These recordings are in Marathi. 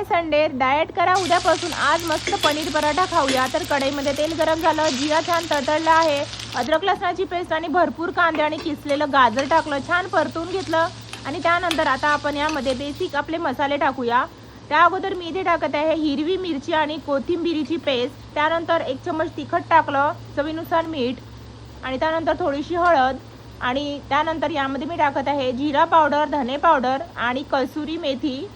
संडे, डाएट करा उद्यापासून। आज मस्त पनीर पराठा खाऊया। तर कढईमध्ये तेल गरम झालं, जिरा छान तडतडला आहे, अद्रक लसणाची पेस्ट आणि भरपूर कांदे आणि किसलेलं गाजर टाकलं, छान परतून घेतलं। आणि त्यानंतर आता आपण यामध्ये बेसिक आपले मसाले टाकूया। त्या अगोदर मी इथे टाकत आहे हिरवी मिरची आणि कोथिंबीरीची पेस्ट, त्यानंतर 1 चमच तिखट टाकलं, चवीनुसार मीठ आणि त्यानंतर थोडीशी हळद आणि त्यानंतर यामध्ये मी टाकत आहे जिरा पावडर, धने पावडर आणि कसुरी मेथी।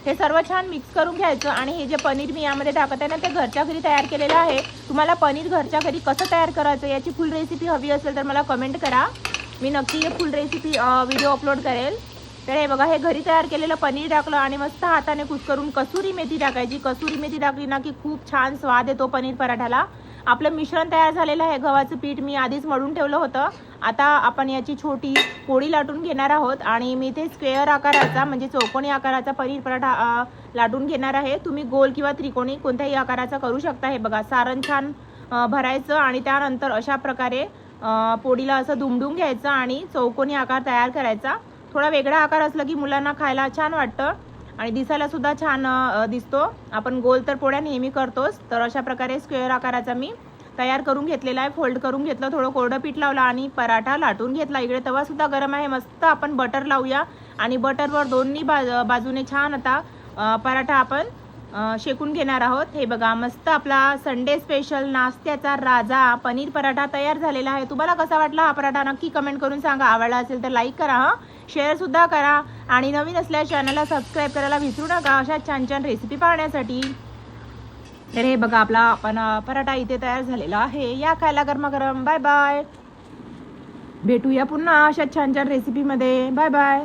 हे सर्व छान मिक्स करून घ्यायचं। आणि हे जे पनीर मी यामध्ये टाकत आहे ना, ते घरच्या घरी तयार केलेलं आहे। तुम्हाला पनीर घरच्या घरी कसं तयार करायचं याची फुल रेसिपी हवी असेल तर मला कमेंट करा, मी नक्की हे फुल रेसिपी व्हिडिओ अपलोड करेल। तर हे बघा, हे घरी तयार केलेलं पनीर टाकलं आणि मस्त हाताने कुस्करून कसुरी मेथी टाकायची। कसुरी मेथी टाकली ना की खूप छान स्वाद येतो पनीर पराठाला। आपलं मिश्रण तयार झालेलं आहे। गव्हाचं पीठ मी आधीच मळून ठेवलं होतं। आता आपण याची छोटी पोळी लाटून घेणार आहोत आणि मी इथे स्क्वेअर आकाराचा म्हणजे चौकोनी आकाराचा पनीर पराठा लाटून घेणार आहे। तुम्ही गोल किंवा त्रिकोणी कोणत्याही आकाराचा करू शकता। हे बघा, सारण छान भरायचं आणि त्यानंतर अशा प्रकारे पोळीला असं दुमडून घ्यायचं आणि चौकोनी आकार तयार करायचा। थोडा वेगळा आकार असला की मुलांना खायला छान वाटतं आणि दिसायला सुद्धा छान दिसतो। आपण गोल तर पोळ्या नेहमी करतोच, तर अशा प्रकारे स्क्वेअर आकाराचा मी तयार करून घेतलेला आहे। फोल्ड करून घेतलं, थोडं कोरडं पीठ लावलं आणि पराठा लाटून घेतला। इकडे तवा सुद्धा गरम आहे, मस्त आपण बटर लावूया आणि बटरवर दोन्ही बाजूने छान आता पराठा आपण शेकून घेणार आहोत। हे बघा, मस्त आपला संडे स्पेशल नाश्त्याचा राजा पनीर पराठा तयार झालेला आहे। तुम्हाला कसा वाटला हा पराठा नक्की कमेंट करून सांगा। आवडला असेल तर लाईक करा, शेअर सुद्धा करा आणि नवीन असल्यास चॅनलला सबस्क्राईब करायला विसरू नका अशा छान छान रेसिपी पाहण्यासाठी। तर हे बघा, आपला पराठा इथे तयार झालेला आहे। या खायला गरमागरम। बाय बाय, भेटूया पुन्हा अशा छान छान रेसिपीमध्ये। Bye bye.